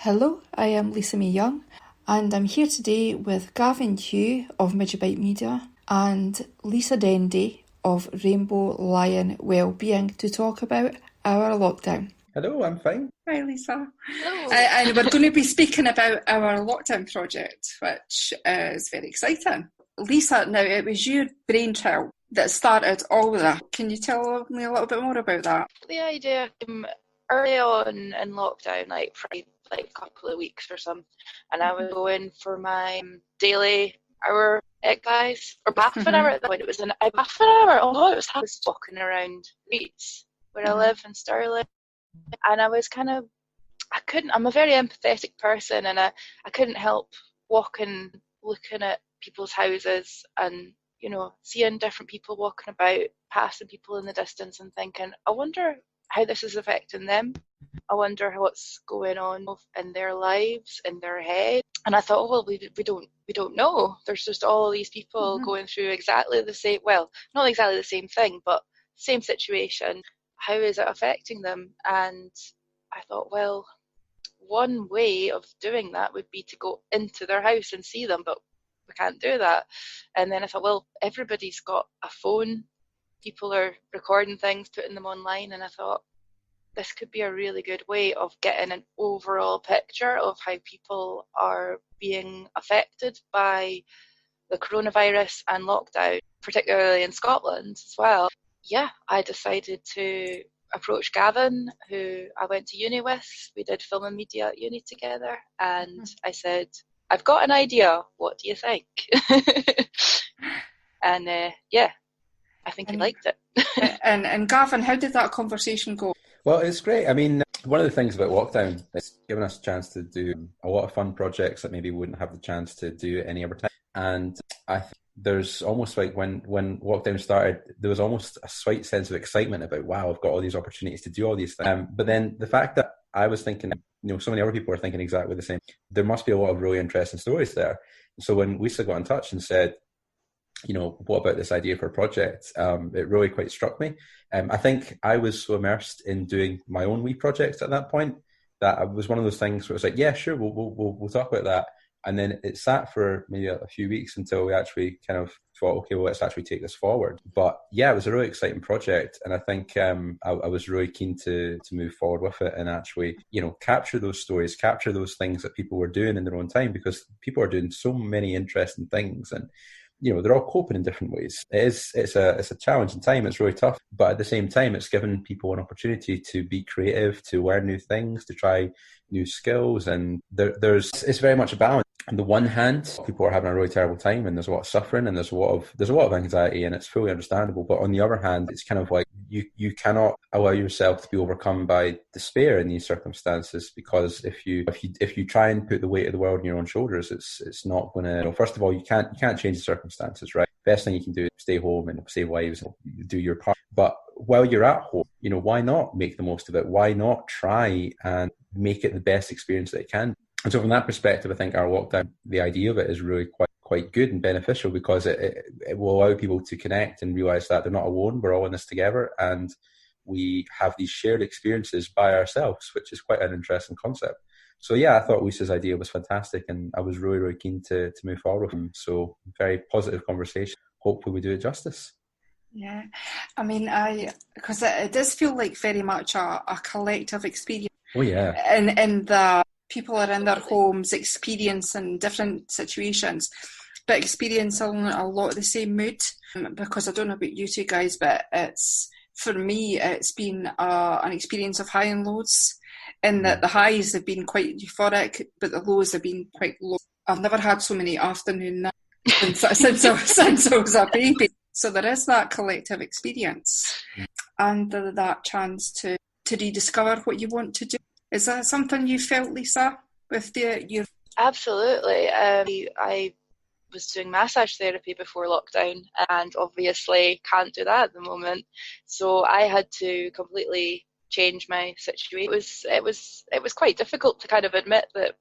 Hello, I am Lisa May Young, and I'm here today with Gavin Hugh of Midgiebite Media and Lisa Dendy of Rainbow Lion Wellbeing to talk about our lockdown. Hello, I'm fine. Hi Lisa. Hello. And we're going to be speaking about our lockdown project, which is very exciting. Lisa, now it was your brainchild that started all of that. Can you tell me a little bit more about that? The idea came early on in lockdown, like for a couple of weeks or something, and I was going for my daily hour exercise, or half an hour at that point. It was half an hour. Oh no, I was walking around Leeds where I live in Stirling, and I was I'm a very empathetic person, and I couldn't help walking, looking at people's houses and seeing different people walking about, passing people in the distance and thinking, I wonder how this is affecting them. I wonder what's going on in their lives, in their head. And I thought, oh, well, we don't know. There's just all these people going through exactly the same, well, not exactly the same thing, but same situation. How is it affecting them? And I thought, well, one way of doing that would be to go into their house and see them, but we can't do that. And then I thought, well, everybody's got a phone. People are recording things, putting them online, and I thought this could be a really good way of getting an overall picture of how people are being affected by the coronavirus and lockdown, particularly in Scotland as well. Yeah, I decided to approach Gavin, who I went to uni with. We did film and media at uni together, and I said, I've got an idea, what do you think? And I think he liked it. and Gavin, how did that conversation go? Well, it's great. I mean, one of the things about lockdown is giving us a chance to do a lot of fun projects that maybe we wouldn't have the chance to do any other time. And I think there's almost like when lockdown started, there was almost a slight sense of excitement about, wow, I've got all these opportunities to do all these things. But then the fact that I was thinking, so many other people are thinking exactly the same, there must be a lot of really interesting stories there. So when Lisa got in touch and said, what about this idea for a project? It really quite struck me. I think I was so immersed in doing my own wee projects at that point that it was one of those things where it was like, yeah, sure, we'll talk about that. And then it sat for maybe a few weeks until we actually kind of thought, okay, well, let's actually take this forward. But yeah, it was a really exciting project. And I think I was really keen to move forward with it and actually, capture those stories, capture those things that people were doing in their own time, because people are doing so many interesting things. And they're all coping in different ways. It's a challenging time. It's really tough, but at the same time, it's given people an opportunity to be creative, to learn new things, to try new skills, and it's very much a balance. On the one hand, people are having a really terrible time, and there's a lot of suffering, and there's a lot of anxiety, and it's fully understandable. But on the other hand, it's kind of like you cannot allow yourself to be overcome by despair in these circumstances, because if you try and put the weight of the world on your own shoulders, it's not going to. First of all, you can't change the circumstances, right? Best thing you can do is stay home and save lives and do your part. But while you're at home, why not make the most of it? Why not try and make it the best experience that it can? And so from that perspective, I think our lockdown, the idea of it is really quite good and beneficial, because it will allow people to connect and realise that they're not alone. We're all in this together, and we have these shared experiences by ourselves, which is quite an interesting concept. So yeah, I thought Lisa's idea was fantastic, and I was really, really keen to move forward with him. So very positive conversation. Hopefully we do it justice. Yeah, I mean, because it does feel like very much a collective experience. Oh yeah. And the people are in their homes experiencing different situations, but experiencing a lot of the same mood. Because I don't know about you two guys, but for me, it's been an experience of high and lows. And that the highs have been quite euphoric, but the lows have been quite low. I've never had so many afternoon naps since I was a baby. So there is that collective experience and that chance to rediscover what you want to do. Is that something you felt, Lisa, with your? Absolutely. I was doing massage therapy before lockdown, and obviously can't do that at the moment. So I had to completely change my situation. It was quite difficult to kind of admit that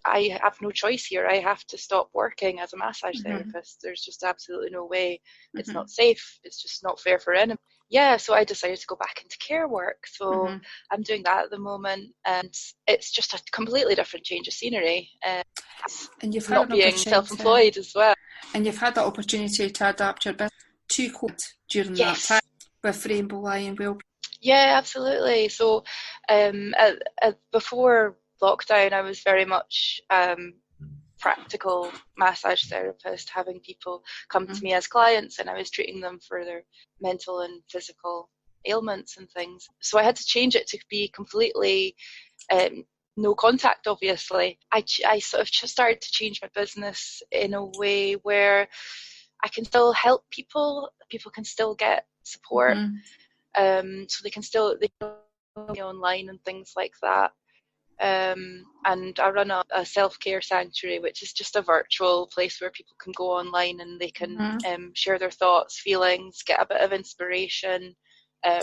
I have no choice here. I have to stop working as a massage therapist. There's just absolutely no way. It's not safe. It's just not fair for anyone. Yeah, so I decided to go back into care work. So I'm doing that at the moment, and it's just a completely different change of scenery. And you've had not being self-employed as well. And you've had the opportunity to adapt your business to COVID during that time with Rainbow Eye and Wellbeing. Yeah, absolutely. So before lockdown, I was very much practical massage therapist, having people come to me as clients, and I was treating them for their mental and physical ailments and things. So I had to change it to be completely no contact, obviously. I sort of just started to change my business in a way where I can still help people. People can still get support. So they can be online and things like that. And I run a self-care sanctuary, which is just a virtual place where people can go online and they can share their thoughts, feelings, get a bit of inspiration,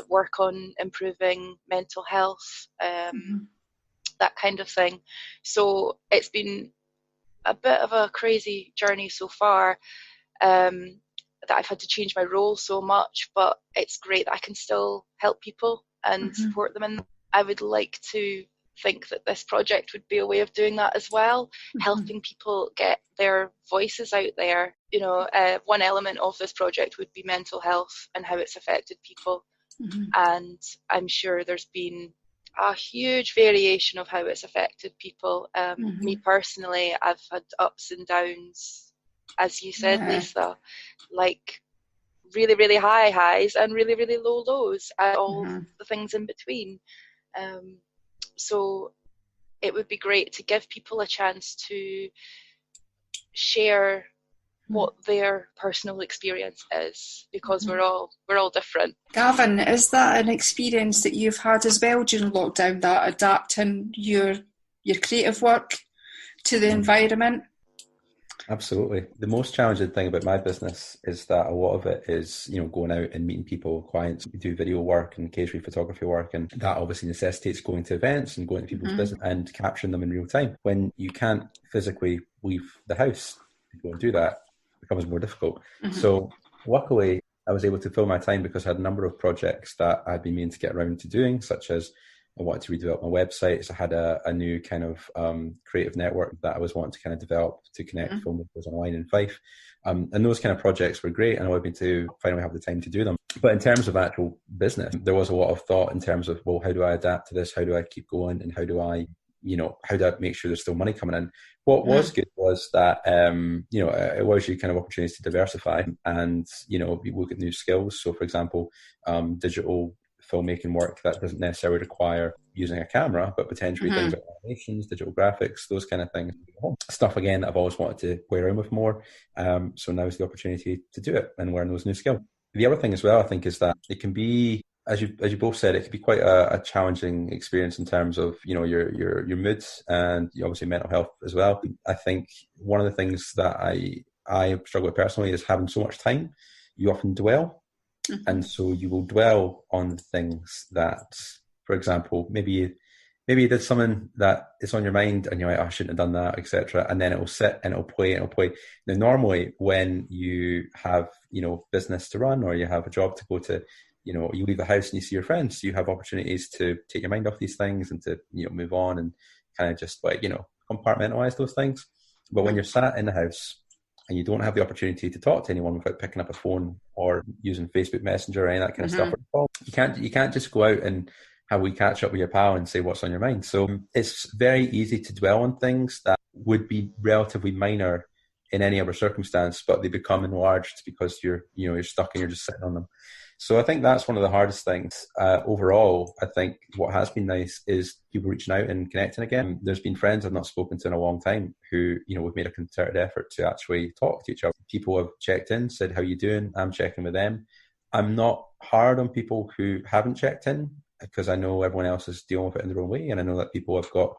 work on improving mental health, that kind of thing. So it's been a bit of a crazy journey so far, that I've had to change my role so much, but it's great that I can still help people and support them. And I would like to think that this project would be a way of doing that as well, helping people get their voices out there. You know, one element of this project would be mental health and how it's affected people. And I'm sure there's been a huge variation of how it's affected people. Me personally, I've had ups and downs, as you said, Lisa, like really, really high highs and really, really low lows, and all the things in between. So it would be great to give people a chance to share what their personal experience is, because we're all different. Gavin, is that an experience that you've had as well during lockdown, that adapting your creative work to the environment? Absolutely. The most challenging thing about my business is that a lot of it is, you know, going out and meeting people, clients. We do video work and occasionally photography work, and that obviously necessitates going to events and going to people's business and capturing them in real time. When you can't physically leave the house to go and do that, it becomes more difficult. So luckily, I was able to fill my time because I had a number of projects that I'd been meaning to get around to doing, such as I wanted to redevelop my website. So I had a new kind of creative network that I was wanting to kind of develop to connect filmmakers online in Fife. And those kind of projects were great, and I wanted to finally have the time to do them. But in terms of actual business, there was a lot of thought in terms of, well, how do I adapt to this? How do I keep going? And how do I make sure there's still money coming in? What was good was that, it allows you kind of opportunities to diversify and, look at new skills. So, for example, digital filmmaking work that doesn't necessarily require using a camera, but potentially things like animations, digital graphics, those kind of things. Stuff, again, that I've always wanted to play around with more. So now's the opportunity to do it and learn those new skills. The other thing as well, I think, is that it can be, as you both said, it can be quite a challenging experience in terms of, your moods and obviously mental health as well. I think one of the things that I struggle with personally is having so much time. You often dwell. And so you will dwell on things that, for example, maybe you did something that is on your mind and you're like, oh, I shouldn't have done that, etc. And then it will sit and it'll play. Now, normally when you have, business to run or you have a job to go to, you leave the house and you see your friends, you have opportunities to take your mind off these things and to, move on and kind of just compartmentalize those things. But when you're sat in the house and you don't have the opportunity to talk to anyone without picking up a phone or using Facebook Messenger or any of that kind of stuff, you can't just go out and have we catch up with your pal and say what's on your mind. So it's very easy to dwell on things that would be relatively minor in any other circumstance, but they become enlarged because you're stuck and you're just sitting on them. So I think that's one of the hardest things. Overall, I think what has been nice is people reaching out and connecting again. There's been friends I've not spoken to in a long time who, we've made a concerted effort to actually talk to each other. People have checked in, said, how you doing? I'm checking with them. I'm not hard on people who haven't checked in because I know everyone else is dealing with it in their own way. And I know that people have got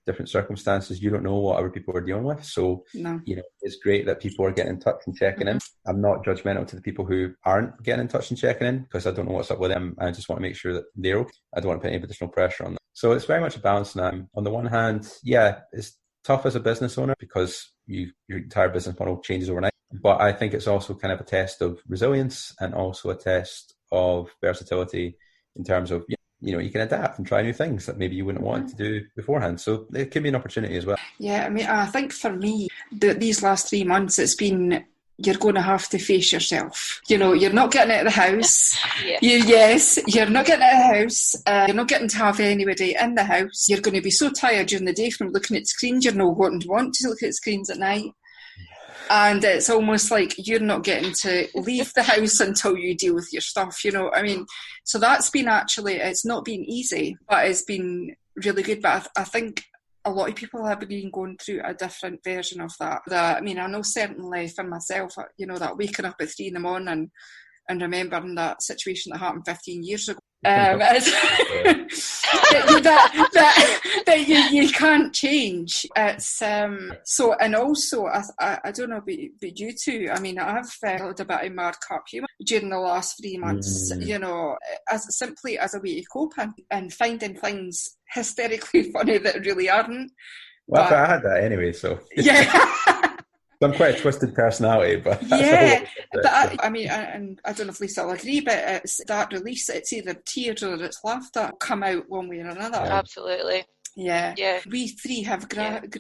different circumstances. You don't know what other people are dealing with. So, it's great that people are getting in touch and checking in. I'm not judgmental to the people who aren't getting in touch and checking in because I don't know what's up with them. I just want to make sure that they're okay. I don't want to put any additional pressure on them. So it's very much a balance now. On the one hand, it's tough as a business owner because your entire business model changes overnight. But I think it's also kind of a test of resilience and also a test of versatility in terms of, you can adapt and try new things that maybe you wouldn't want to do beforehand. So it can be an opportunity as well. Yeah, I mean, I think for me, these last 3 months, it's been, you're going to have to face yourself. You're not getting out of the house. You're not getting out of the house. You're not getting to have anybody in the house. You're going to be so tired during the day from looking at screens, you're not going to want to look at screens at night. And it's almost like you're not getting to leave the house until you deal with your stuff, I mean, so that's been it's not been easy, but it's been really good. But I think a lot of people have been going through a different version of that. I mean, I know certainly for myself, that waking up at 3 a.m. and remembering that situation that happened 15 years ago. That you can't change. It's so, and also I don't know about you two. I mean, I've felt a bit of markup humour during the last 3 months. As simply as a way to cope and finding things hysterically funny that really aren't. Well, I had that anyway, so yeah. I'm quite a twisted personality, but I mean, and I don't know if Lisa will agree, but it's that release. It's either tears or it's laughter come out one way or another. Absolutely. Yeah. We three have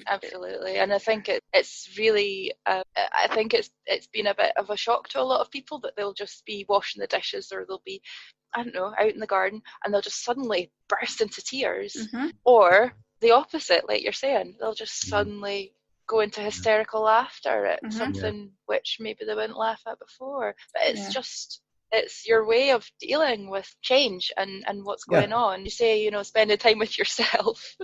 absolutely, and I think it's really. I think it's been a bit of a shock to a lot of people that they'll just be washing the dishes or they'll be, I don't know, out in the garden and they'll just suddenly burst into tears, or the opposite, like you're saying, they'll just suddenly go into hysterical laughter at something which maybe they wouldn't laugh at before. But it's just, it's your way of dealing with change and what's going on. You say, spending time with yourself.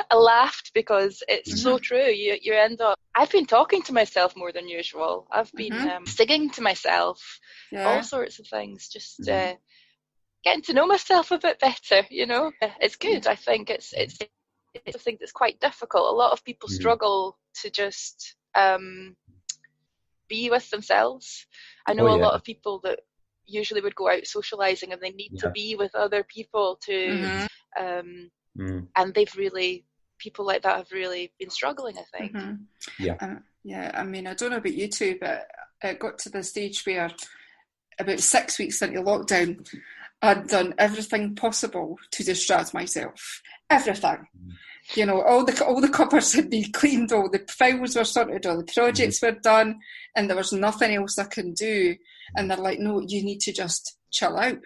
I laughed because it's so true. You end up, I've been talking to myself more than usual. I've been singing to myself, all sorts of things, just getting to know myself a bit better, It's good. I think it's I think that's quite difficult. A lot of people struggle to just be with themselves. I know a lot of people that usually would go out socialising and they need to be with other people to and people like that have really been struggling, I think. I mean, I don't know about you two, but it got to the stage where about 6 weeks into lockdown I'd done everything possible to distract myself. Everything. All the cupboards had been cleaned, all the files were sorted, all the projects were done, and there was nothing else I can do. And they're like, no, you need to just chill out.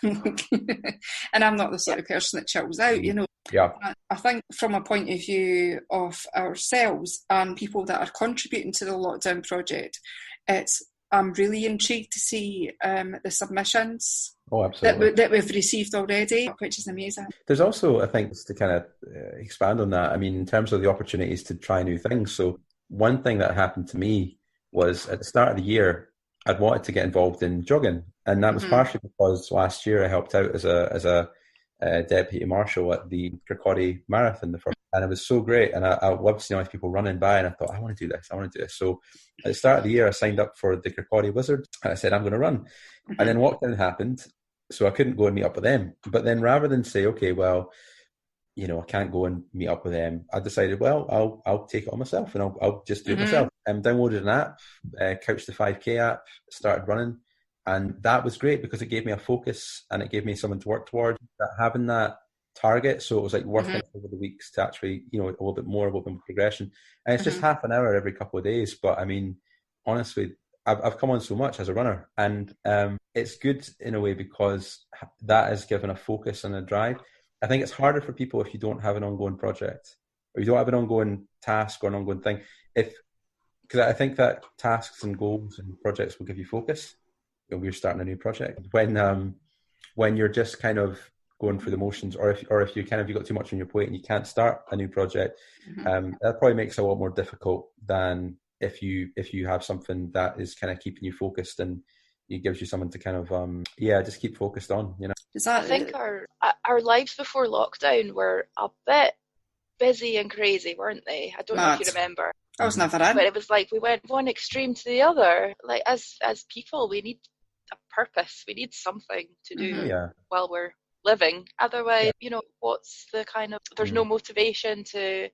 And I'm not the sort of person that chills out, Yeah. I think from a point of view of ourselves and people that are contributing to the lockdown project, I'm really intrigued to see the submissions that we've received already, which is amazing. There's also, I think, to kind of expand on that, I mean, in terms of the opportunities to try new things. So one thing that happened to me was at the start of the year, I'd wanted to get involved in jogging. And that was partially because last year I helped out as a deputy marshal at the Kirkcaldy Marathon, and it was so great. And I loved seeing all these people running by, and I thought, I want to do this. So at the start of the year, I signed up for the Kirkcaldy Wizard, and I said, I'm going to run. And then lockdown happened, so I couldn't go and meet up with them. But then rather than say, okay, well, I can't go and meet up with them, I decided, well, I'll take it on myself, and I'll just do it myself. Downloaded an app, Couch to 5K app, started running. And that was great because it gave me a focus and it gave me something to work towards, having that target. So it was like working over the weeks to actually, a little bit more progression. And it's just half an hour every couple of days. But I mean, honestly, I've come on so much as a runner, and it's good in a way because that has given a focus and a drive. I think it's harder for people if you don't have an ongoing project or you don't have an ongoing task or an ongoing thing. Because I think that tasks and goals and projects will give you focus. We're starting a new project. When you're just kind of going through the motions, or if you got too much on your plate and you can't start a new project, that probably makes it a lot more difficult than if you have something that is kind of keeping you focused and it gives you something to kind of just keep focused on. I think our lives before lockdown were a bit busy and crazy, weren't they? I don't know if you remember. I was never in. But it was like we went one extreme to the other. Like as people, we need a purpose. We need something to do while we're living. Otherwise, what's the kind of, there's no motivation to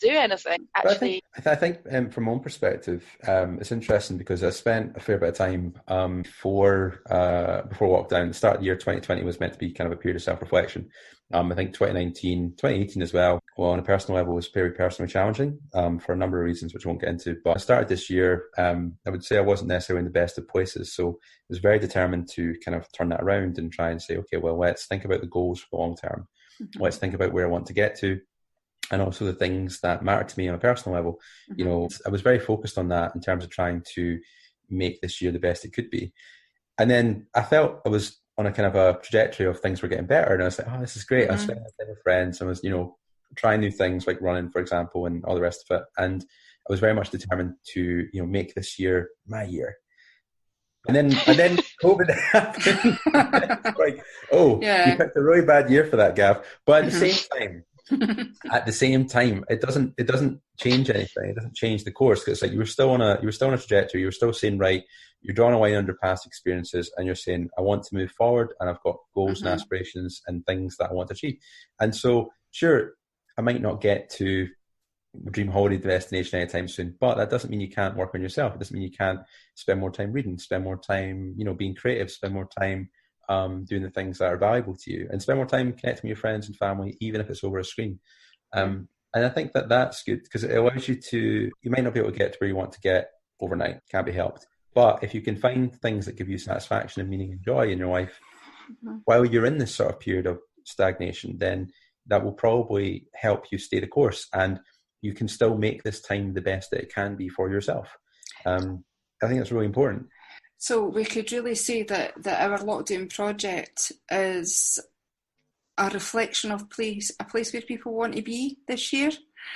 do anything. Actually, I think from my own perspective, it's interesting because I spent a fair bit of time before lockdown. The start of the year 2020 was meant to be kind of a period of self-reflection. I think 2018 as well, on a personal level, was very personally challenging for a number of reasons, which I won't get into. But I started this year, I would say I wasn't necessarily in the best of places. So I was very determined to kind of turn that around and try and say, okay, well, let's think about the goals for the long term. Mm-hmm. Let's think about where I want to get to, and also the things that matter to me on a personal level. Mm-hmm. You know, I was very focused on that in terms of trying to make this year the best it could be. And then I felt I was on a kind of a trajectory of things were getting better. And I was like, oh, this is great. Mm-hmm. I was spending time with friends. I was, you know, trying new things like running, for example, and all the rest of it. And I was very much determined to, you know, make this year my year. And then COVID happened. Like, oh, you picked a really bad year for that, Gav. But at the same time, it doesn't change anything. It doesn't change the course, because it's like you were still on a trajectory. You were still saying, right, you're drawing a line under past experiences, and you're saying, I want to move forward, and I've got goals and aspirations and things that I want to achieve. And so, sure, I might not get to dream holiday destination anytime soon, but that doesn't mean you can't work on yourself. It doesn't mean you can't spend more time reading, spend more time, you know, being creative, spend more time doing the things that are valuable to you, and spend more time connecting with your friends and family, even if it's over a screen. And I think that that's good, because it allows you might not be able to get to where you want to get overnight, can't be helped. But if you can find things that give you satisfaction and meaning and joy in your life while you're in this sort of period of stagnation, then that will probably help you stay the course, and you can still make this time the best that it can be for yourself. I think that's really important. So we could really say that our lockdown project is a reflection of a place where people want to be this year.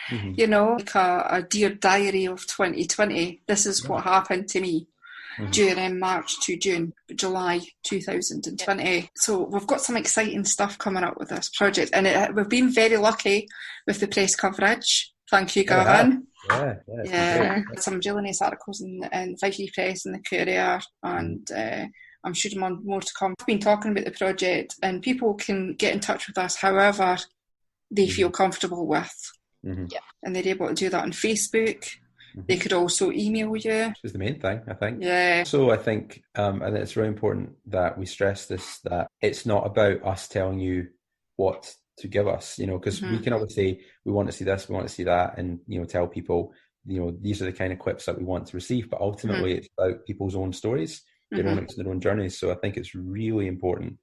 Mm-hmm. You know, like a dear diary of 2020. This is what happened to me during March to July 2020. So we've got some exciting stuff coming up with this project, and we've been very lucky with the press coverage. Thank you, Gavin. Yeah. Some really nice articles in Vicky Press and the Courier, and I'm sure more to come. I've been talking about the project, and people can get in touch with us however they feel comfortable with. Mm-hmm. Yeah. And they're able to do that on Facebook. Mm-hmm. They could also email you. Which is the main thing, I think. Yeah. So I think, and it's really important that we stress this, that it's not about us telling you what to give us, you know, because we can always say, we want to see this, we want to see that, and, you know, tell people, you know, these are the kind of clips that we want to receive. But ultimately, it's about people's own stories, their own journeys. So I think it's really important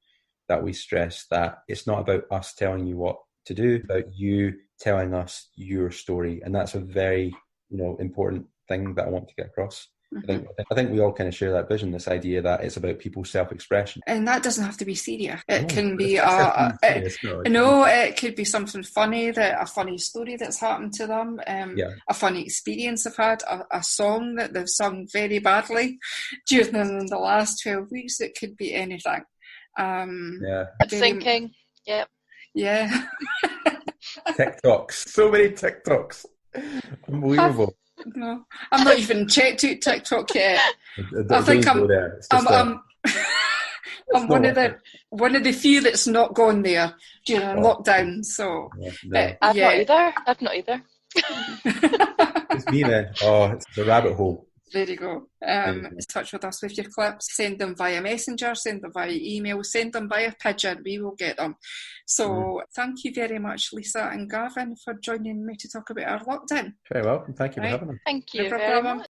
that we stress that it's not about us telling you what to do, it's about you telling us your story. And that's a very, you know, important thing that I want to get across. I think we all kind of share that vision, this idea that it's about people's self-expression. And that doesn't have to be serious. It can be it could be something funny, a funny story that's happened to them, a funny experience they've had, a song that they've sung very badly during the last 12 weeks. It could be anything. Thinking, yeah. TikToks, so many TikToks, unbelievable. No, I'm not even checked out TikTok yet. I think I'm one of the few that's not gone there during lockdown. So I've not either. It's me then. Oh, it's the rabbit hole. There you go. Touch with us with your clips. Send them via Messenger, send them via email, send them via pigeon. We will get them. So thank you very much, Lisa and Gavin, for joining me to talk about our lockdown. Very welcome. Thank you for having me. Thank you very much.